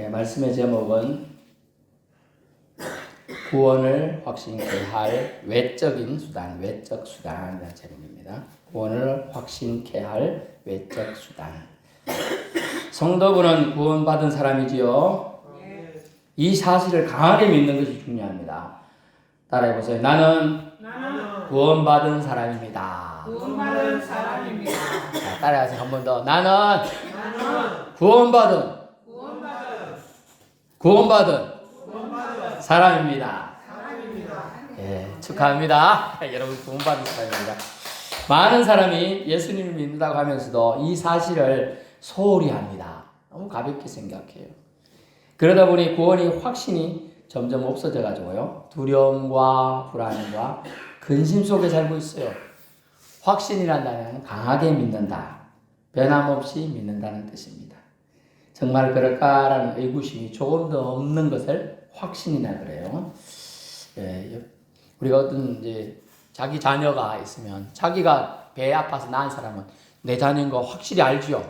말씀의 제목은 구원을 확신케 할 외적인 수단, 외적 수단이라는 제목입니다. 구원을 확신케 할 외적 수단. 성도분은 구원받은 사람이지요. 이 사실을 강하게 믿는 것이 중요합니다. 따라해보세요. 나는 구원받은 사람입니다. 구원받은 사람입니다. 자, 따라하세요. 한 번 더. 나는 구원받은 사람입니다. 예, 축하합니다. 여러분 구원받은 사람입니다. 많은 사람이 예수님을 믿는다고 하면서도 이 사실을 소홀히 합니다. 너무 가볍게 생각해요. 그러다 보니 구원이 확신이 점점 없어져 가지고요. 두려움과 불안과 근심 속에 살고 있어요. 확신이란 단어는 강하게 믿는다. 변함없이 믿는다는 뜻입니다. 정말 그럴까라는 의구심이 조금 더 없는 것을 확신이라 그래요. 우리가 어떤 이제 자기 자녀가 있으면 자기가 배 아파서 낳은 사람은 내 자녀인 거 확실히 알지요.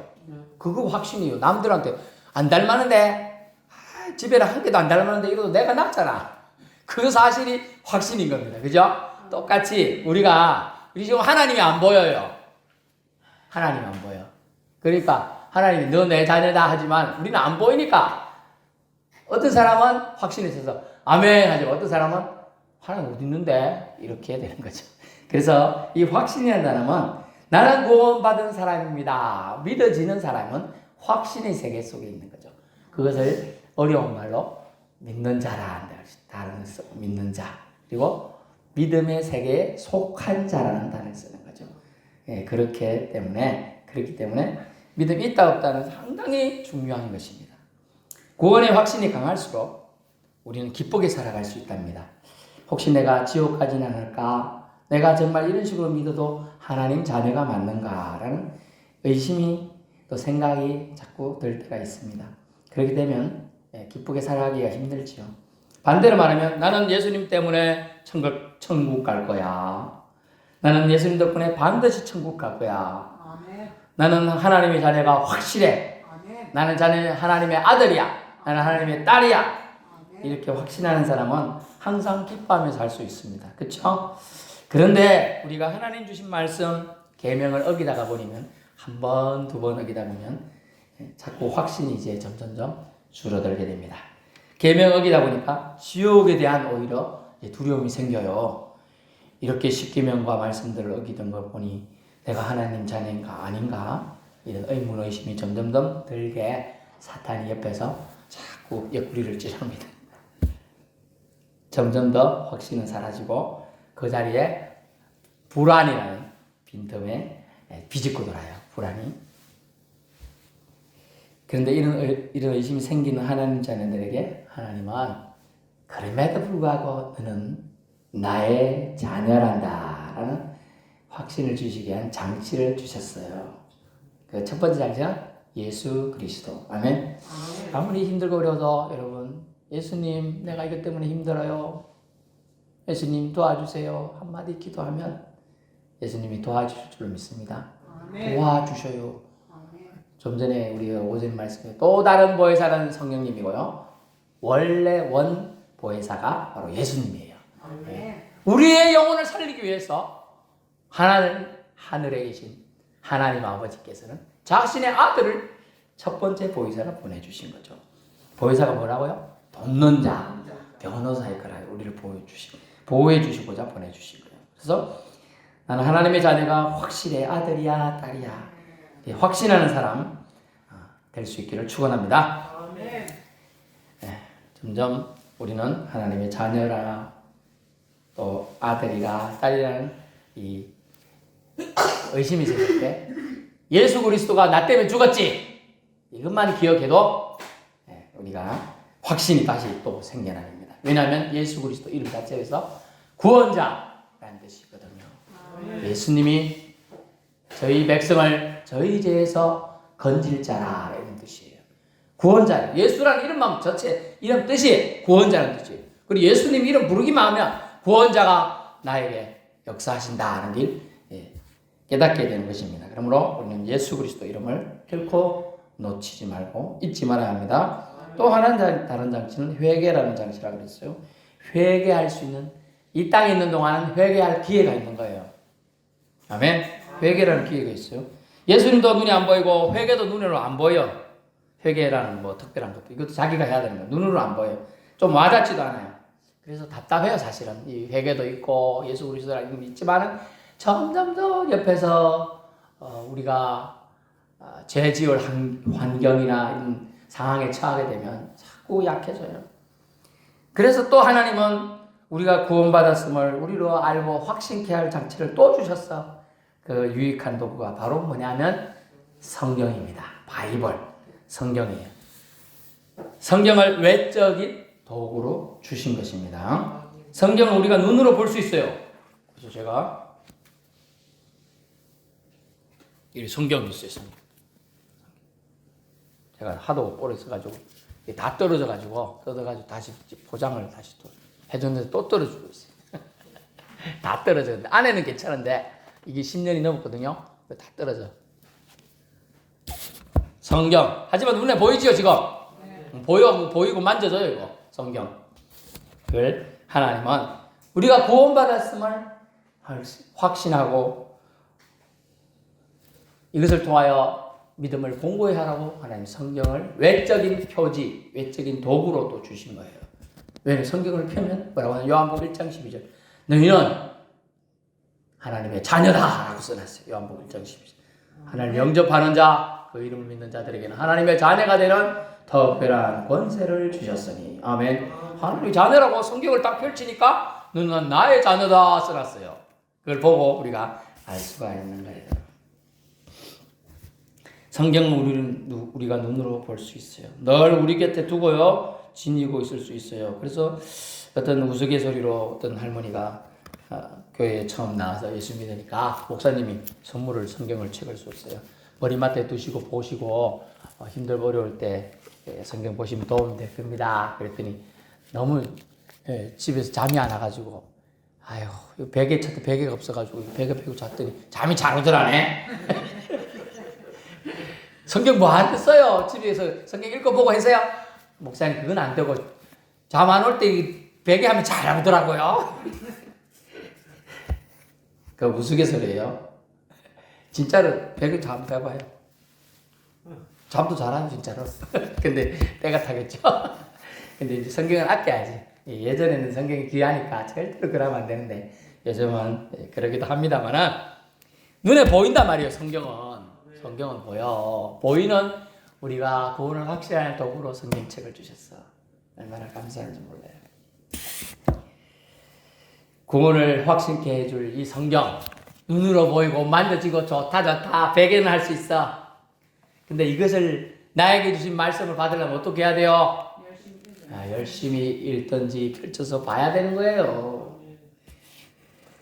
그거 확신이에요. 남들한테 안 닮았는데 집에는 한 개도 안 닮았는데 이것도 내가 낳잖아. 그 사실이 확신인 겁니다. 그죠? 똑같이 우리 지금 하나님이 안 보여요. 하나님이 안 보여. 그러니까 하나님이 너 내 자녀다 하지만 우리는 안 보이니까 어떤 사람은 확신이 있어서 아멘 하지만 어떤 사람은 하나님 어디 있는데 이렇게 되는 거죠. 그래서 이 확신이라는 단어는 나는 구원받은 사람입니다. 믿어지는 사람은 확신의 세계 속에 있는 거죠. 그것을 어려운 말로 믿는 자라는 단어를 쓰고 믿는 자 그리고 믿음의 세계에 속한 자라는 단어를 쓰는 거죠. 그렇기 때문에 믿음이 있다 없다는 상당히 중요한 것입니다. 구원의 확신이 강할수록 우리는 기쁘게 살아갈 수 있답니다. 혹시 내가 지옥 가진 않을까? 내가 정말 이런 식으로 믿어도 하나님 자녀가 맞는가라는 의심이 또 생각이 자꾸 들 때가 있습니다. 그렇게 되면 기쁘게 살아가기가 힘들지요. 반대로 말하면 나는 예수님 때문에 천국 갈 거야. 나는 예수님 덕분에 반드시 천국 갈 거야. 아멘. 나는 하나님의 자녀가 확실해. 아멘. 나는 하나님의 아들이야. 나는 하나님의 딸이야. 아멘. 이렇게 확신하는 사람은 항상 기뻐하며 살 수 있습니다. 그렇죠? 그런데 우리가 하나님 주신 말씀 계명을 어기다가 보면 한 번, 두 번 어기다 보면 자꾸 확신이 이제 점점점 줄어들게 됩니다. 계명 어기다 보니까 지옥에 대한 오히려 두려움이 생겨요. 이렇게 십계명과 말씀들을 어기던 걸 보니 내가 하나님 자녀인가 아닌가 이런 의문 의심이 점점점 들게 사탄이 옆에서 자꾸 옆구리를 찌릅니다. 점점 더 확신은 사라지고 그 자리에 불안이라는 빈틈에 비집고 돌아요. 불안이. 그런데 이런 의심이 생기는 하나님 자녀들에게 하나님은 그럼에도 불구하고 너는 나의 자녀란다 라는 확신을 주시기 위한 장치를 주셨어요. 그 첫 번째 장치는 예수 그리스도. 아멘. 아무리 힘들고 어려워도 여러분 예수님 내가 이것 때문에 힘들어요. 예수님 도와주세요. 한마디 기도하면 예수님이 도와주실 줄로 믿습니다. 아멘. 도와주셔요. 아멘. 좀 전에 우리가 오전 말씀에 또 다른 보혜사라는 성령님이고요. 원래 원 보혜사가 바로 예수님이에요. 아멘. 우리의 영혼을 살리기 위해서 하늘에 계신 하나님 아버지께서는 자신의 아들을 첫 번째 보혜사로 보내주신 거죠. 보혜사가 뭐라고요? 돕는 자, 변호사의 거라 우리를 보호해 주시고자 보내주신 거예요. 그래서 나는 하나님의 자녀가 확실해 아들이야 딸이야 확신하는 사람 될 수 있기를 축원합니다. 아멘. 점점 우리는 하나님의 자녀라 또 아들이라 딸이라는 이 의심이 생길 때 예수 그리스도가 나 때문에 죽었지 이것만 기억해도 우리가 확신이 다시 또 생겨납니다. 왜냐하면 예수 그리스도 이름 자체에서 구원자라는 뜻이거든요. 예수님이 저희 백성을 저희 죄에서 건질 자라 이런 뜻이에요. 구원자. 예수라는 이름만 자체 이름 뜻이 구원자라는 뜻이에요. 그리고 예수님 이름 부르기만 하면 구원자가 나에게 역사하신다는 길 깨닫게 되는 것입니다. 그러므로 우리는 예수 그리스도 이름을 결코 놓치지 말고 잊지 말아야 합니다. 또 하나는 다른 장치는 회개라는 장치라고 그랬어요. 회개할 수 있는, 이 땅에 있는 동안은 회개할 기회가 있는 거예요. 아멘. 회개라는 기회가 있어요. 예수님도 눈이 안 보이고 회개도 눈으로 안 보여. 회개라는 뭐 특별한 것도 이것도 자기가 해야 되는 거예요. 눈으로 안 보여. 좀 와닿지도 않아요. 그래서 답답해요, 사실은. 이 회개도 있고 예수 그리스도라는 있지만은 점점 더 옆에서 우리가 죄 지을 환경이나 이런 상황에 처하게 되면 자꾸 약해져요. 그래서 또 하나님은 우리가 구원받았음을 우리로 알고 확신케 할 장치를 또 주셨어. 그 유익한 도구가 바로 뭐냐면 성경입니다. 바이블, 성경이에요. 성경을 외적인 도구로 주신 것입니다. 성경을 우리가 눈으로 볼 수 있어요. 그래서 제가 이 성경이 있어요. 제가 하도 오래 써가지고 다 떨어져가지고 뜯어가지고 다시 포장을 다시 또 해줬는데 또 떨어지고 있어요. 다 떨어졌는데 안에는 괜찮은데 이게 10년이 넘었거든요. 다 떨어져. 성경. 하지만 눈에 보이지요 지금? 보이고 만져져요 이거 성경. 그걸 하나님은 우리가 구원받았음을 확신하고 이것을 통하여 믿음을 공고히 하라고 하나님 성경을 외적인 표지, 외적인 도구로 또 주신 거예요. 왜 성경을 펴면 뭐라고 하냐? 요한복음 1장 12절. 너희는 하나님의 자녀다 라고 써놨어요. 요한복음 1장 12절. 하나님 영접하는 자, 그 이름을 믿는 자들에게는 하나님의 자녀가 되는 특별한 권세를 주셨으니. 아멘. 하나님의 자녀라고 성경을 딱 펼치니까 너는 나의 자녀다 써놨어요. 그걸 보고 우리가 알 수가 있는 거예요. 성경은 우리가 눈으로 볼 수 있어요. 늘 우리 곁에 두고요, 지니고 있을 수 있어요. 그래서 어떤 우스갯소리로 어떤 할머니가 교회에 처음 나와서 예수 믿으니까 목사님이 선물을 성경을 책을 줬어요. 머리맡에 두시고 보시고 힘들고 어려울 때 성경 보시면 도움이 될 겁니다. 그랬더니 너무 집에서 잠이 안 와가지고 아유 베개 쳤더니 베개가 없어가지고 베개 펴고 잤더니 잠이 잘 오더라네. 성경 뭐 안 써요? 집에서 성경 읽어보고 해서요? 목사님 그건 안 되고 잠 안 올 때 베개 하면 잘 오더라고요. 그 우스갯소리예요. 진짜로 베개 잠 빼봐요. 잠도 잘하면 진짜로. 근데 때가 타겠죠. 근데 이제 성경을 아껴야지. 예전에는 성경이 귀하니까 절대로 그러면 안 되는데 요즘은 그러기도 합니다만은 눈에 보인단 말이에요. 성경은 보여. 보이는 우리가 구원을 확실한 도구로 성경책을 주셨어. 얼마나 감사한지 몰라요. 구원을 확신케 해줄 이 성경, 눈으로 보이고 만져지고 좋다 베개는 할 수 있어. 근데 이것을 나에게 주신 말씀을 받으려면 어떻게 해야 돼요? 열심히 읽든지 펼쳐서 봐야 되는 거예요.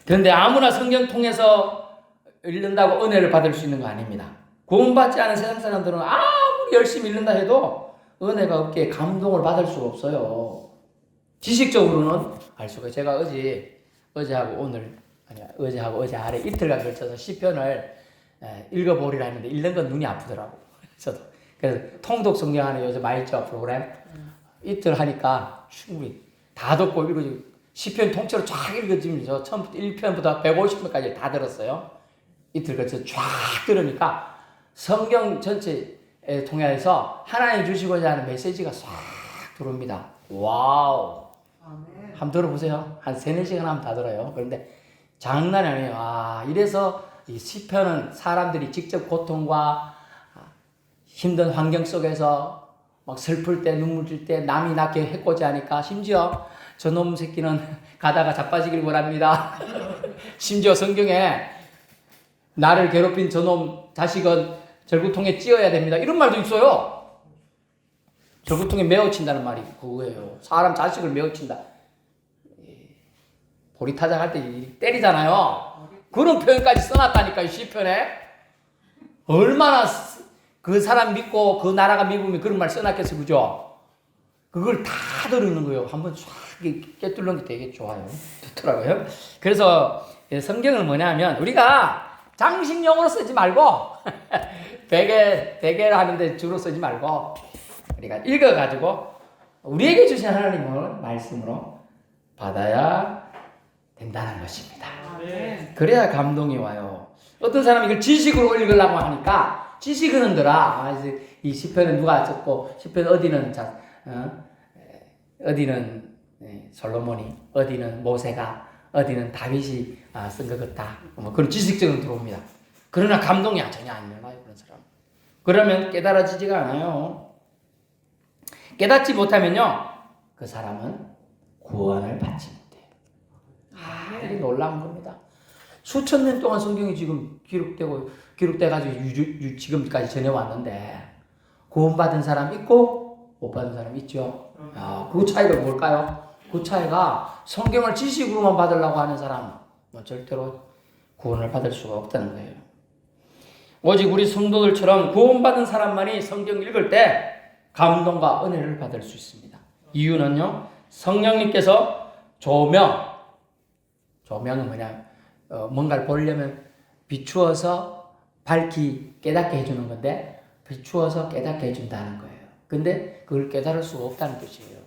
그런데 아무나 성경 통해서 읽는다고 은혜를 받을 수 있는 거 아닙니다. 구원받지 않은 세상 사람들은 아무리 열심히 읽는다 해도 은혜가 없기에 감동을 받을 수가 없어요. 지식적으로는 알 수가 있어요. 제가 어제하고 어제 아래 이틀간 걸쳐서 시편을 읽어보리라 했는데 읽는 건 눈이 아프더라고. 저도. 그래서 통독 성경하는 요즘 마이처 프로그램 이틀 하니까 충분히 다 듣고 읽어지고 시편 통째로 쫙 읽어지면서 처음부터 1편부터 150편까지 다 들었어요. 이틀 걸쳐서 쫙 들으니까 성경 전체에 통해서 하나님 주시고자 하는 메시지가 싹 들어옵니다. 와우. 한번 들어보세요. 한 3-4시간 하면 다 들어요. 그런데 장난이 아니에요. 이래서 이 시편은 사람들이 직접 고통과 힘든 환경 속에서 막 슬플 때 눈물 질 때 남이 낳게 해코지 하니까 심지어 저놈 새끼는 가다가 자빠지길 원합니다. 심지어 성경에 나를 괴롭힌 저놈 자식은 절구통에 찧어야 됩니다. 이런 말도 있어요. 절구통에 메어 친다는 말이 그거예요. 사람 자식을 메어 친다. 보리타작 할 때 때리잖아요. 그런 표현까지 써놨다니까, 이 시편에. 얼마나 그 사람 믿고 그 나라가 믿으면 그런 말 써놨겠어, 그죠? 그걸 다 들어있는 거예요. 한번 쫙 깨뚫는 게 되게 좋아요. 좋더라고요. 그래서 성경은 뭐냐면 우리가 장식용으로 쓰지 말고 베개를 하는데 주로 쓰지 말고 우리가 읽어가지고 우리에게 주신 하나님을 말씀으로 받아야 된다는 것입니다. 아멘. 그래야 감동이 와요. 어떤 사람이 이걸 지식으로 읽으려고 하니까 지식은 들아. 이제 이 시편은 누가 썼고 시편 어디는 어디는 솔로몬이, 어디는 모세가, 어디는 다윗이 쓴 것 같다. 뭐 그런 지식적인 들어옵니다. 그러나 감동이 전혀 안 일어나요, 그런 사람. 그러면 깨달아지지가 않아요. 깨닫지 못하면요, 그 사람은 구원을 받지 못해요. 이게 놀라운 겁니다. 수천 년 동안 성경이 지금 기록돼가지고 지금까지 전해왔는데 구원받은 사람 있고 못 받은 사람 있죠. 그 차이가 뭘까요? 그 차이가 성경을 지식으로만 받으려고 하는 사람은 절대로 구원을 받을 수가 없다는 거예요. 오직 우리 성도들처럼 구원받은 사람만이 성경 읽을 때 감동과 은혜를 받을 수 있습니다. 이유는요, 성령님께서 조명은 뭐냐, 뭔가를 보려면 비추어서 밝히 깨닫게 해주는 건데 비추어서 깨닫게 해준다는 거예요. 근데 그걸 깨달을 수가 없다는 뜻이에요.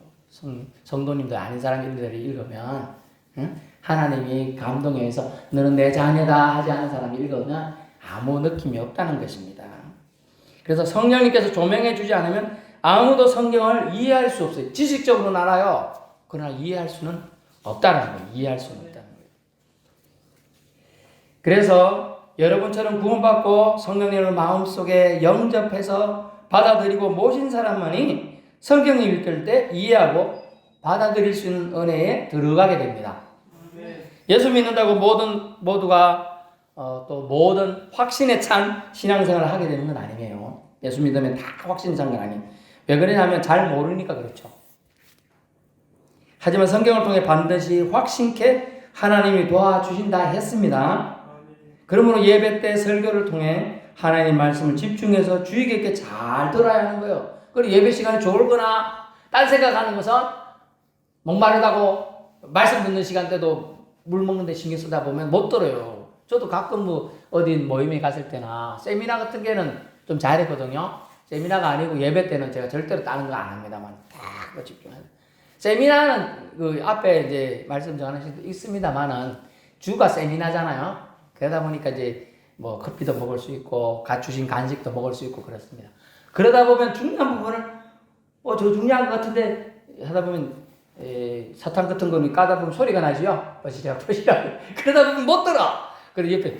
성도님들 아닌 사람들이 읽으면, 하나님이 감동에 의해서 너는 내 자녀다 하지 않은 사람이 읽으면 아무 느낌이 없다는 것입니다. 그래서 성령님께서 조명해 주지 않으면 아무도 성경을 이해할 수 없어요. 지식적으로는 알아요. 그러나 이해할 수는 없다는 거예요. 이해할 수는 없다는 거예요. 그래서 여러분처럼 구원받고 성령님을 마음속에 영접해서 받아들이고 모신 사람만이 성경을 읽을 때 이해하고 받아들일 수 있는 은혜에 들어가게 됩니다. 예수 믿는다고 모두가 또 모든 확신에 찬 신앙생활을 하게 되는 건 아니에요. 예수 믿으면 다 확신이 찬 건 아니에요. 왜 그러냐면 잘 모르니까 그렇죠. 하지만 성경을 통해 반드시 확신케 하나님이 도와주신다 했습니다. 그러므로 예배 때 설교를 통해 하나님 말씀을 집중해서 주의 깊게 잘 들어야 하는 거예요. 그리고 예배 시간이 좋거나 딴 생각하는 것은 목마르다고 말씀 듣는 시간 때도 물 먹는 데 신경 쓰다 보면 못 들어요. 저도 가끔 뭐 어디 모임에 갔을 때나 세미나 같은 게는 좀 잘했거든요. 세미나가 아니고 예배 때는 제가 절대로 다른 거 안 합니다만 딱 집중해요. 세미나는 그 앞에 이제 말씀 전하는 시도 있습니다만은 주가 세미나잖아요. 그러다 보니까 이제 뭐 커피도 먹을 수 있고 주신 간식도 먹을 수 있고 그렇습니다. 그러다 보면 중요한 부분을 저 중요한 것 같은데 하다 보면 사탕 같은 거는 까다 보면 소리가 나지요. 버시락 그러다 보면 못 들어. 그래서 옆에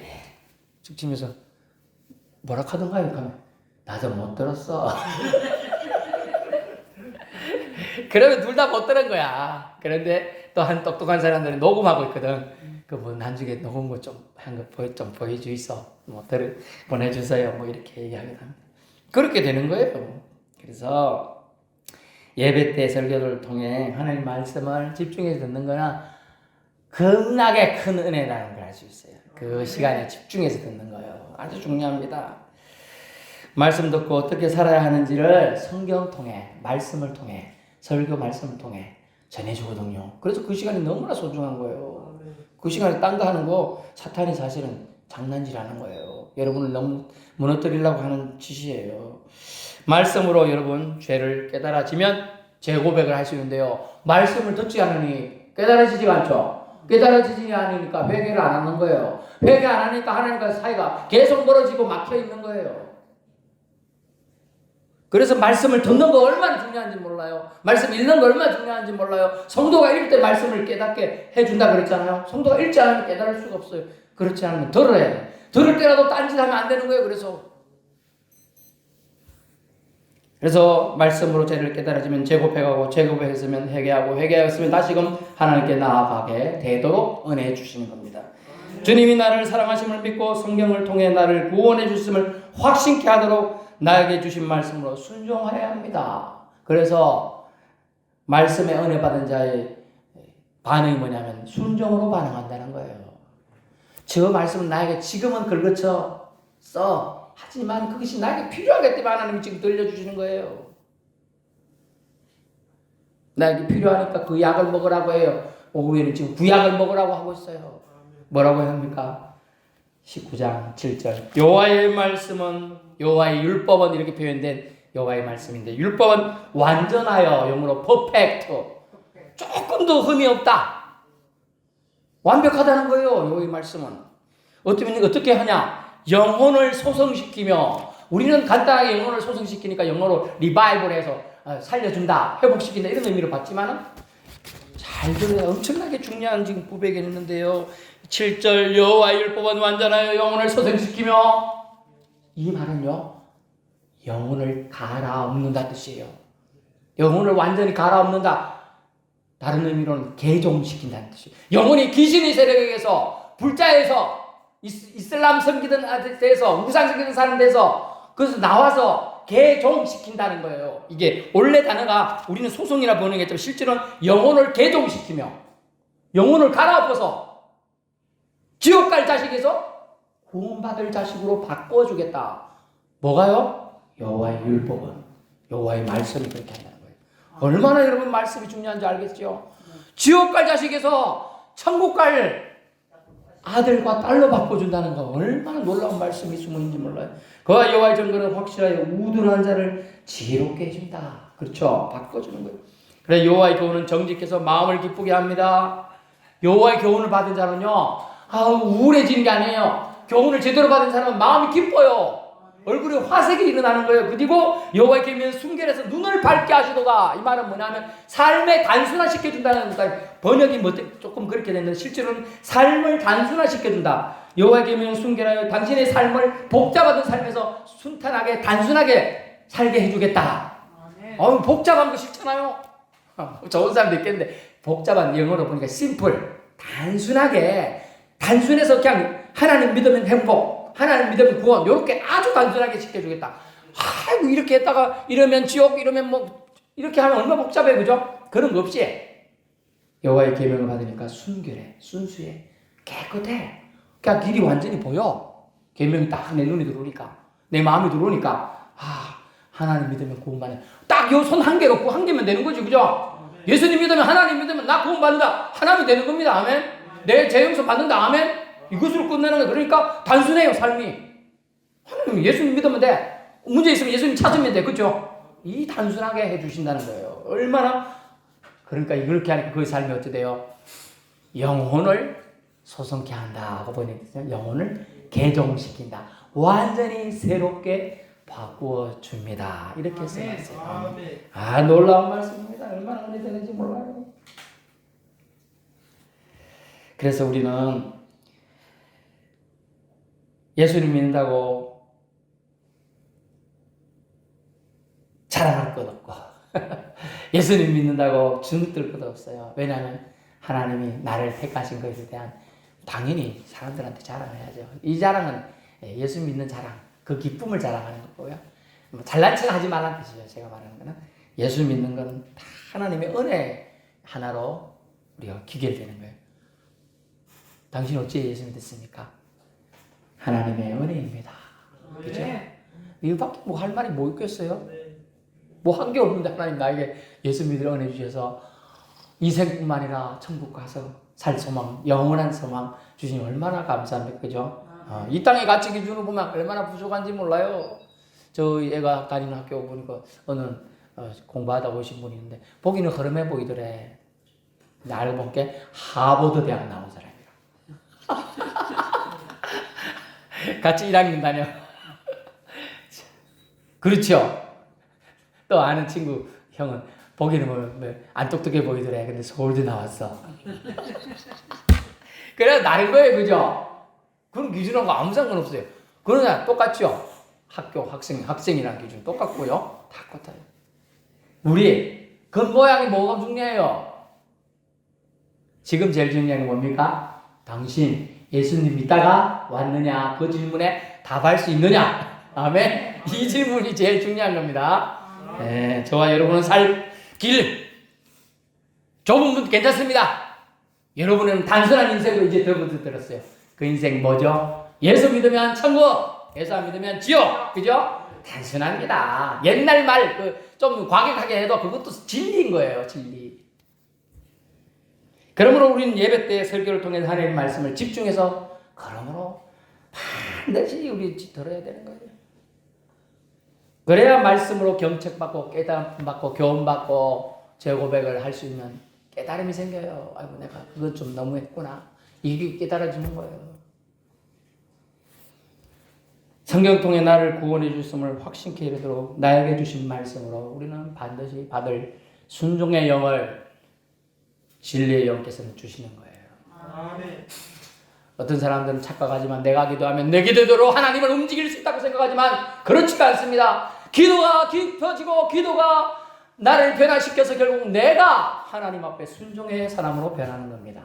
쭉 치면서 뭐라 하던가요? 하면 나도 못 들었어. 그러면 둘 다 못 들은 거야. 그런데 또 한 똑똑한 사람들은 녹음하고 있거든. 그 뭐 나중에 녹음 거 좀 한 거 좀 보여주이소. 뭐 보내주세요. 뭐 이렇게 얘기하게 됩니다. 그렇게 되는 거예요. 그래서 예배 때 설교를 통해 하나님 말씀을 집중해서 듣는 거나 겁나게 큰 은혜라는 걸 알 수 있어요. 그 시간에 집중해서 듣는 거예요. 아주 중요합니다. 말씀 듣고 어떻게 살아야 하는지를 성경 통해, 말씀을 통해, 설교 말씀을 통해 전해주거든요. 그래서 그 시간이 너무나 소중한 거예요. 그 시간에 딴 거 하는 거 사탄이 사실은 장난질하는 거예요. 여러분을 너무 무너뜨리려고 하는 짓이에요. 말씀으로 여러분 죄를 깨달아지면 재고백을 할 수 있는데요. 말씀을 듣지 않으니 깨달아지지가 않죠. 깨달아지지 않으니까 회개를 안 하는 거예요. 회개 안 하니까 하나님과 사이가 계속 멀어지고 막혀 있는 거예요. 그래서 말씀을 듣는 거 얼마나 중요한지 몰라요. 말씀 읽는 거 얼마나 중요한지 몰라요. 성도가 읽을 때 말씀을 깨닫게 해준다 그랬잖아요. 성도가 읽지 않으면 깨달을 수가 없어요. 그렇지 않으면 들어야 돼요. 들을 때라도 딴짓하면 안 되는 거예요. 그래서 말씀으로 죄를 깨달아지면 재고백하고 재고백했으면 회개하고 회개하였으면 다시금 하나님께 나아가게 되도록 은혜해 주시는 겁니다. 주님이 나를 사랑하심을 믿고 성경을 통해 나를 구원해 주심을 확신케 하도록 나에게 주신 말씀으로 순종하여야 합니다. 그래서 말씀에 은혜 받은 자의 반응이 뭐냐면 순종으로 반응한다는 거예요. 저 말씀은 나에게 지금은 걸거쳐 써. 하지만 그것이 나에게 필요하기 때문에 하나님이 지금 들려주시는 거예요. 나에게 필요하니까 그 약을 먹으라고 해요. 오후에는 지금 구약을 먹으라고 하고 있어요. 뭐라고 합니까? 19장 7절 여호와의 말씀은 여호와의 율법은 이렇게 표현된 여호와의 말씀인데 율법은 완전하여 영어로 퍼펙트. 조금도 흠이 없다. 완벽하다는 거예요. 여호와의 말씀은. 어떻게 하냐? 영혼을 소성시키며 우리는 간단하게 영혼을 소성시키니까 영어로 리바이벌해서 살려준다, 회복시킨다 이런 의미로 봤지만은 잘 들어요. 엄청나게 중요한 지금 부백이 있는데요. 7절 여호와의 율법은 완전하여 영혼을 소생시키며 이 말은요 영혼을 갈아엎는다 뜻이에요. 영혼을 완전히 갈아엎는다. 다른 의미로는 개종시킨다는 뜻이에요. 영혼이 귀신의 세력에서 불자에서 이슬람 섬기던 데서 우상 섬기던 사람 데서 그래서 나와서 개종시킨다는 거예요. 이게 원래 단어가 우리는 소송이라 보는 게 있지만 실제로는 영혼을 개종시키며 영혼을 갈아엎어서 지옥 갈 자식에서 구원받을 자식으로 바꿔주겠다. 뭐가요? 여호와의 율법은 여호와의 말씀이 그렇게 한다는 거예요. 얼마나 여러분 말씀이 중요한지 알겠죠? 지옥 갈 자식에서 천국 갈 아들과 딸로 바꿔준다는 거 얼마나 놀라운 말씀이 숨어있는지 몰라요. 그와 여호와의 증거는 확실하여 우둔한 자를 지혜롭게 해준다. 그렇죠? 바꿔주는 거예요. 그래 여호와의 교훈은 정직해서 마음을 기쁘게 합니다. 여호와의 교훈을 받은 자는요 우울해지는 게 아니에요. 교훈을 제대로 받은 사람은 마음이 기뻐요. 얼굴에 화색이 일어나는 거예요. 그리고 여호와의 계명은 순결해서 눈을 밝게 하시도다. 이 말은 뭐냐면 삶에 단순화시켜준다는 거예요. 번역이 조금 그렇게 됐는데 실제로는 삶을 단순화시켜준다. 여호와의 계명은 순결하여 당신의 삶을 복잡하던 삶에서 순탄하게 단순하게 살게 해주겠다. 복잡한 거 싫잖아요. 좋은 사람도 있겠는데 복잡한 영어로 보니까 심플 단순해서 그냥 하나님 믿으면 행복 하나님 믿으면 구원 이렇게 아주 단순하게 시켜주겠다. 아이고 이렇게 했다가 이러면 지옥 이러면 뭐 이렇게 하면 얼마나 복잡해 그죠? 그런 거 없이 여호와의 계명을 받으니까 순결해 순수해 깨끗해. 그러니까 길이 완전히 보여. 계명이 딱 내 눈에 들어오니까 내 마음에 들어오니까 하나님 믿으면 구원받는 딱 요 손 한 개가 한 개면 되는 거지 그죠? 예수님 믿으면 하나님 믿으면 나 구원받는다 하나님이 되는 겁니다. 아멘. 내 죄용서 받는다. 아멘. 이것으로 끝내는 거예요. 그러니까 단순해요 삶이. 하나님 예수님 믿으면 돼. 문제 있으면 예수님 찾으면 돼. 그렇죠? 이 단순하게 해주신다는 거예요. 얼마나 그러니까 그렇게 하니까 그 삶이 어떻게 돼요? 영혼을 소성케 한다 하고 보니까 영혼을 개종시킨다. 완전히 새롭게 바꾸어 줍니다. 이렇게 써놨어요. 놀라운 말씀입니다. 얼마나 은혜 되는지 몰라요. 그래서 우리는 예수님 믿는다고 자랑할 것 없고 예수님 믿는다고 주눅들 것 없어요. 왜냐하면 하나님이 나를 택하신 것에 대한 당연히 사람들한테 자랑해야죠. 이 자랑은 예수 믿는 자랑, 그 기쁨을 자랑하는 거고요. 잘난 척 하지 말라는 뜻이죠. 제가 말하는 거는 예수 믿는 건 다 하나님의 은혜 하나로 우리가 기결되는 거예요. 당신 어찌 예수 믿었습니까? 하나님의 은혜입니다. 그죠? 이거밖에 뭐 할 말이 뭐 있겠어요? 뭐 한 게 없는데 하나님 나에게 예수 믿을 은혜 주셔서 이생뿐만 아니라 천국 가서 살 소망, 영원한 소망 주시니 얼마나 감사합니까? 그죠? 이 땅의 가치 기준으로 보면 얼마나 부족한지 몰라요. 저희 애가 다니는 학교 보니까 어느 공부하다 오신 분이 있는데 보기는 흐름해 보이더래. 근데 알고 보니까 하버드 대학 나온 사람이라. 같이 1학년 다녀. 그렇죠. 또 아는 친구 형은 보기는 뭐 안 똑똑해 보이더래. 근데 서울대 나왔어. 그래서 다른 거예요, 그죠? 그런 기준하고 아무 상관없어요. 그러나 똑같죠. 학교 학생이라는 기준 똑같고요. 다 똑같아요. 우리 겉모양이 뭐가 중요해요? 지금 제일 중요한 게 뭡니까? 당신 예수님 믿다가 왔느냐? 그 질문에 답할 수 있느냐? 아멘. 이 질문이 제일 중요한 겁니다. 네, 저와 여러분은 살 길 좁은 문 괜찮습니다. 여러분은 단순한 인생으로 이제 들었어요. 그 인생 뭐죠? 예수 믿으면 천국, 예수 안 믿으면 지옥, 그죠? 단순합니다. 옛날 말 좀 과격하게 해도 그것도 진리인 거예요, 진리. 그러므로 우리는 예배 때 설교를 통해서 하나님의 말씀을 집중해서 그러므로 반드시 우리 들어야 되는 거예요. 그래야 말씀으로 경책받고 깨달음받고 교훈받고 재고백을 할 수 있는 깨달음이 생겨요. 아이고 내가 그것 좀 너무했구나. 이게 깨달아지는 거예요. 성경 통해 나를 구원해 주심을 확신케 이르도록 나에게 주신 말씀으로 우리는 반드시 받을 순종의 영을 진리의 영께서는 주시는 거예요. 아멘. 어떤 사람들은 착각하지만 내가 기도하면 내 기도대로 하나님을 움직일 수 있다고 생각하지만 그렇지가 않습니다. 기도가 깊어지고 기도가 나를 변화시켜서 결국 내가 하나님 앞에 순종의 사람으로 변하는 겁니다.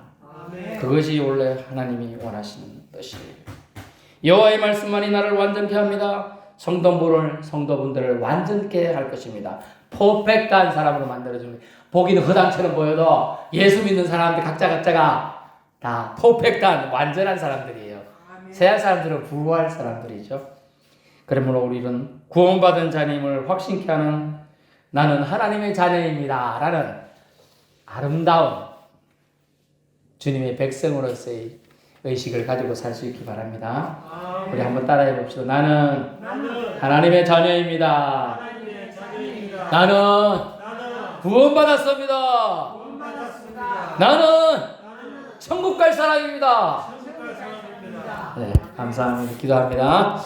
아멘. 그것이 원래 하나님이 원하시는 뜻이에요. 여호와의 말씀만이 나를 완전케 합니다. 성도분들을 완전케 할 것입니다. 퍼펙트한 사람으로 만들어줍니다. 보기는 허당처럼 보여도 예수 믿는 사람들 각자가 다 퍼펙트한 완전한 사람들이에요. 세상 사람들은 부유할 사람들이죠. 그러므로 우리는 구원받은 자님을 확신케 하는 나는 하나님의 자녀입니다 라는 아름다운 주님의 백성으로서의 의식을 가지고 살 수 있기 바랍니다. 아멘. 우리 한번 따라해 봅시다. 나는 나는 하나님의 자녀입니다. 하나님의 자녀입니다. 나는 나는 구원받았습니다. 구원받았습니다. 나는 나는 천국 갈 사람입니다. 천국 갈 사람입니다. 네, 감사합니다. 기도합니다.